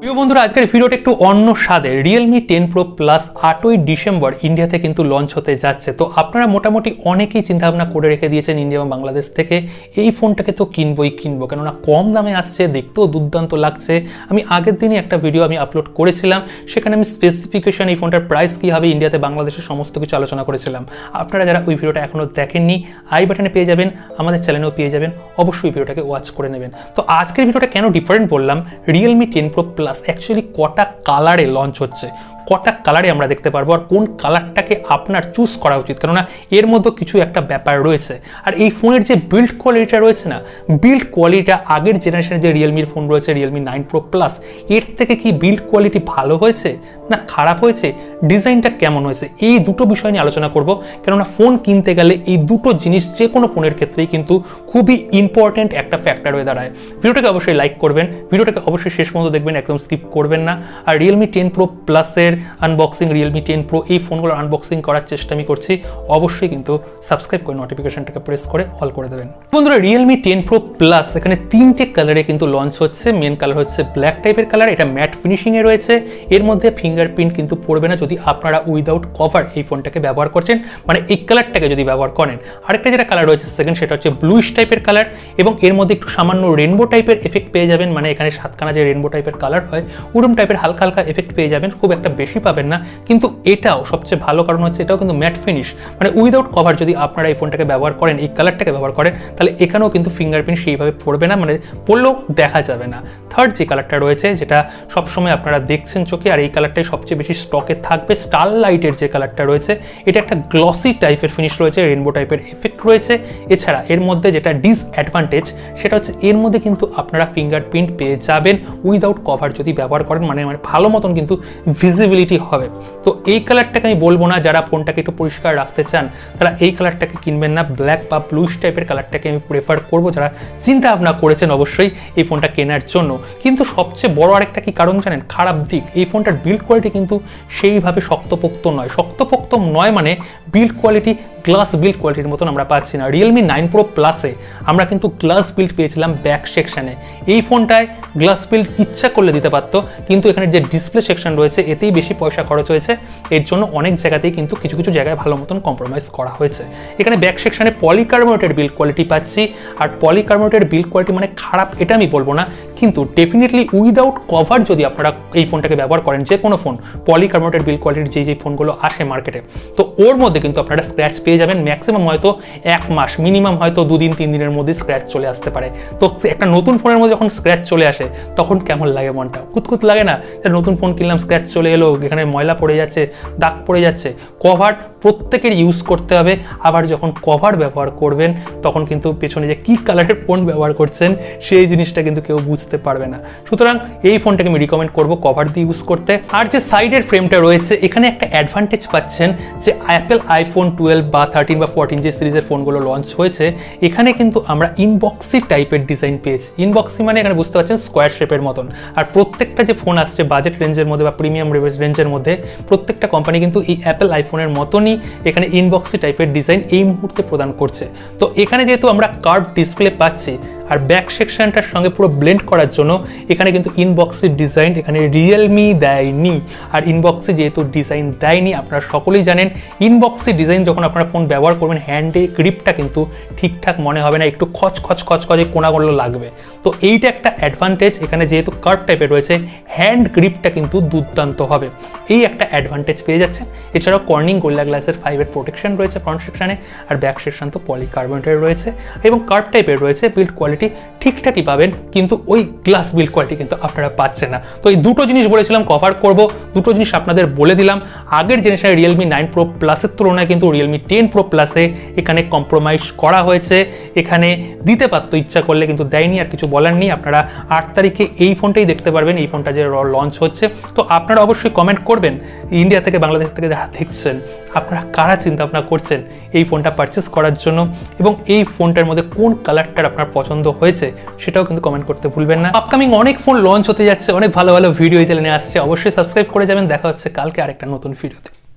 প্রিয় বন্ধুরা, আজকের ভিডিওটা একটু অন্য স্বাদে। রিয়েলমি 10 Pro Plus 8ই ডিসেম্বর ইন্ডিয়াতে কিন্তু লঞ্চ হতে যাচ্ছে। তো আপনারা মোটামুটি অনেকেই চিন্তাভাবনা করে রেখে দিয়েছেন ইন্ডিয়া এবং বাংলাদেশ থেকে এই ফোনটাকে তো কিনবো, কেননা কম দামে আসছে, দেখতেও দুর্দান্ত লাগছে। আমি আগের দিনই একটা ভিডিও আপলোড করেছিলাম, সেখানে আমি স্পেসিফিকেশন, এই ফোনটার প্রাইস কী হবে, ইন্ডিয়াতে বাংলাদেশের সমস্ত কিছু আলোচনা করেছিলাম। আপনারা যারা ওই ভিডিওটা এখনও দেখেননি, আই বাটনে পেয়ে যাবেন, আমাদের চ্যানেলেও পেয়ে যাবেন, অবশ্যই ভিডিওটাকে ওয়াচ করে নেবেন। তো আজকের ভিডিওটা কেন ডিফারেন্ট বললাম, রিয়েলমি 10 Pro Plus অ্যাকচুয়ালি কটা কালারে লঞ্চ হচ্ছে, কটা কালারে আমরা দেখতে পারবো, আর কোন কালারটাকে আপনার চুজ করা উচিত, কেননা এর মধ্যে কিছু একটা ব্যাপার রয়েছে। আর এই ফোনের যে বিল্ড কোয়ালিটিটা রয়েছে না, বিল্ড কোয়ালিটিটা আগের জেনারেশনের যে রিয়েলমির ফোন রয়েছে, রিয়েলমি 9 Pro Plus, এর থেকে কি বিল্ড কোয়ালিটি ভালো হয়েছে না খারাপ হয়েছে, ডিজাইনটা কেমন হয়েছে, এই দুটো বিষয় নিয়ে আলোচনা করব। কেননা ফোন কিনতে গেলে এই দুটো জিনিস যে কোনো ফোনের ক্ষেত্রেই কিন্তু খুবই ইম্পর্টেন্ট একটা ফ্যাক্টর হয়ে দাঁড়ায়। ভিডিওটাকে অবশ্যই লাইক করবেন, ভিডিওটাকে অবশ্যই শেষ পর্যন্ত দেখবেন, একদম স্কিপ করবেন না। আর রিয়েলমি 10 Pro Plus-এর আনবক্সিং, রিয়েলমি 10 Pro এই ফোনগুলোর আনবক্সিং করার চেষ্টা আমি করছি। অবশ্যই কিন্তু সাবস্ক্রাইব করে নোটিফিকেশনটাকে প্রেস করে অল করে দেবেন। বন্ধুরা, রিয়েলমি 10 Pro Plus এখানে তিনটে কালারে কিন্তু লঞ্চ হচ্ছে। মেন কালার হচ্ছে ব্ল্যাক টাইপের কালার, এটা ম্যাট ফিনিশিংয়ে রয়েছে। এর মধ্যে ফিঙ্গারপ্রিন্ট কিন্তু পড়বে না যদি আপনারা উইদাউট কভার এই ফোনটাকে ব্যবহার করছেন, মানে এই কালারটাকে যদি ব্যবহার করেন। আরেকটা যেটা কালার রয়েছে সেকেন্ড, সেটা হচ্ছে ব্লুইশ টাইপের কালার, এবং এর মধ্যে একটু সামান্য রেনবো টাইপের এফেক্ট পেয়ে যাবেন, মানে এখানে সাতখানা যে রেনবো টাইপের কালার হয়, ওরম টাইপের হালকা হালকা এফেক্ট পেয়ে যাবেন, খুব একটা বেশি পাবেন না। কিন্তু এটাও সবচেয়ে ভালো কারণ হচ্ছে এটাও কিন্তু ম্যাট ফিনিশ, মানে উইদাউট কভার যদি আপনারা এই ফোনটাকে ব্যবহার করেন, এই কালারটাকে ব্যবহার করেন, তাহলে এখানেও কিন্তু ফিঙ্গারপ্রিন্ট সেইভাবে পড়বে না, মানে পড়লেও দেখা যাবে না। থার্ড যে কালারটা রয়েছে, যেটা সবসময় আপনারা দেখছেন চোখে, আর এই কালারটাই সবচেয়ে বেশি স্টকে থাকবে, স্টারলাইটের যে কালারটা রয়েছে, এটা একটা গ্লসি টাইপের ফিনিশ রয়েছে, রেনবো টাইপের এফেক্ট রয়েছে। এছাড়া এর মধ্যে যেটা ডিসঅ্যাডভান্টেজ, সেটা হচ্ছে এর মধ্যে কিন্তু আপনারা ফিঙ্গারপ্রিন্ট পেয়ে যাবেন উইদাউট কভার যদি ব্যবহার করেন, মানে ভালো মতন কিন্তু ভিজিবিলিটি হবে। তো এই কালারটাকে আমি বলবো না, যারা ফোনটাকে একটু পরিষ্কার রাখতে চান তারা এই কালারটাকে কিনবেন না, ব্ল্যাক বা ব্লুইশ টাইপের কালারটাকে আমি প্রেফার করবো, যারা চিন্তা ভাবনা করেছেন অবশ্যই এই ফোনটা কেনার জন্য। কিন্তু সবচেয়ে বড় আরেকটা কি কারণ জানেন, খারাপ দিক, এই ফোনটার বিল্ড কোয়ালিটি কিন্তু সেইভাবে শক্তপোক্ত নয়। শক্তপোক্ত নয় মানে বিল্ড কোয়ালিটি গ্লাস বিল্ড কোয়ালিটির মতন আমরা পাচ্ছি না। রিয়েলমি 9 Pro Plus-এ আমরা কিন্তু গ্লাস বিল্ড পেয়েছিলাম ব্যাক সেকশনে, এই ফোনটায় গ্লাস বিল্ড ইচ্ছা করলে দিতে পারতো, কিন্তু এখানে যে ডিসপ্লে সেকশন রয়েছে এতেই বেশি পয়সা খরচ হয়েছে, এর জন্য অনেক জায়গাতেই কিন্তু কিছু কিছু জায়গায় ভালো মতন কম্প্রোমাইজ করা হয়েছে। এখানে ব্যাক সেকশনে পলিকার্বনেটের বিল্ড কোয়ালিটি পাচ্ছি, আর পলিকার্বনেটের বিল্ড কোয়ালিটি মানে খারাপ এটা আমি বলবো না, কিন্তু ডেফিনেটলি উইদাউট কভার যদি আপনারা এই ফোনটাকে ব্যবহার করেন, যে কোনো ফোন পলিকার্বনেটের বিল্ড কোয়ালিটির যে ফোনগুলো আসে মার্কেটে, তো ওর মধ্যে কিন্তু আপনারা স্ক্র্যাচ পেয়ে যাবেন ম্যাক্সিমাম হয়তো 1 মাস, মিনিমাম হয়তো 2 দিন 3 দিনের মধ্যে স্ক্র্যাচ চলে আসতে পারে। তো একটা নতুন ফোনের মধ্যে যখন স্ক্র্যাচ চলে আসে তখন কেমন লাগে, মনটা কুতকুত লাগে না? নতুন ফোন কিনলাম, স্ক্র্যাচ চলে এলো, এখানে ময়লা পড়ে যাচ্ছে, দাগ পড়ে যাচ্ছে। কভার প্রত্যেকের ইউজ করতে হবে, আবার যখন কভার ব্যবহার করবেন তখন কিন্তু পেছনে যে কি কালারের ফোন ব্যবহার করছেন সেই জিনিসটা কিন্তু কেউ বুঝতে পারবে না। সুতরাং এই ফোনটাকে আমি রিকমেন্ড করবো কভার দিয়ে ইউজ করতে। আর যে সাইডের ফ্রেমটা রয়েছে, এখানে একটা অ্যাডভান্টেজ পাচ্ছেন যে অ্যাপেল আইফোন 12 বা 13 বা 14 যে সিরিজের ফোনগুলো লঞ্চ হয়েছে, এখানে কিন্তু আমরা ইনবক্সি টাইপের ডিজাইন পেয়েছি। ইনবক্সি মানে এখানে বুঝতে পারছেন স্কোয়ার শেপের মতন। আর প্রত্যেকটা যে ফোন আসছে বাজেট রেঞ্জের মধ্যে বা প্রিমিয়াম রেঞ্জের মধ্যে, প্রত্যেকটা কোম্পানি কিন্তু এই অ্যাপেল আইফোনের মতনই এখানে ইনবক্সি টাইপের ডিজাইন এই মুহূর্তে প্রদান করছে। তো এখানে যেহেতু আমরা কার্ভ ডিসপ্লে পাচ্ছি, আর ব্যাক সেকশনটার সঙ্গে পুরো ব্লেন্ড করার জন্য এখানে কিন্তু ইনবক্সি ডিজাইন এখানে রিয়েলমি দেয়নি। আর ইনবক্সি যেহেতু ডিজাইন দেয়নি, আপনারা সকলেই জানেন ইনবক্সি ডিজাইন যখন আপনারা ফোন ব্যবহার করবেন, হ্যান্ডে গ্রিপটা কিন্তু ঠিকঠাক মনে হবে না, একটু খচখচে কোনাগুলো লাগবে। তো এইটা একটা অ্যাডভান্টেজ, এখানে যেহেতু কার্ভ টাইপের রয়েছে, হ্যান্ড গ্রিপটা কিন্তু দুর্দান্ত হবে, এই একটা অ্যাডভান্টেজ পেয়ে যাচ্ছেন। এছাড়াও কর্নিং গোরিলা গ্লাসের 5-এর প্রোটেকশন রয়েছে ফ্রন্ট সেকশনে, আর ব্যাক সেকশন তো পলিকার্বনেটের রয়েছে এবং কার্ভ টাইপের রয়েছে। বিল্ড কোয়ালিটি ঠিকঠাকই পাবেন, কিন্তু ওই গ্লাস বিল্ড কোয়ালিটি কিন্তু আপনারা পাচ্ছেন না। তো এই দুটো জিনিস বলেছিলাম কভার করব, দুটো জিনিস আপনাদের বলে দিলাম। আগের জেনারেশনের রিয়েলমি 9 Pro Plus-এর তুলনায় কিন্তু রিয়েলমি 10 Pro Plus-এ এখানে কম্প্রোমাইজ করা হয়েছে, এখানে দিতে পারতো ইচ্ছা করলে, কিন্তু দেয়নি, আর কিছু বলার নেই। আপনারা 8 তারিখে এই ফোনটাই দেখতে পারবেন, এই ফোনটা যে লঞ্চ হচ্ছে। তো আপনারা অবশ্যই কমেন্ট করবেন, ইন্ডিয়া থেকে বাংলাদেশ থেকে যারা দেখছেন, আপনারা কারা চিন্তা ভাবনা করছেন এই ফোনটা পারচেস করার জন্য, এবং এই ফোনটার মধ্যে কোন কালারটার আপনার পছন্দ হয়েছে সেটাও কিন্তু কমেন্ট করতে ভুলবেন না। আপকামিং অনেক ফোন লঞ্চ হতে যাচ্ছে, অনেক ভালো ভালো ভিডিও চ্যানেলে আসছে, অবশ্যই সাবস্ক্রাইব করে যাবেন। দেখা হচ্ছে কালকে আরেকটা নতুন ভিডিওতে।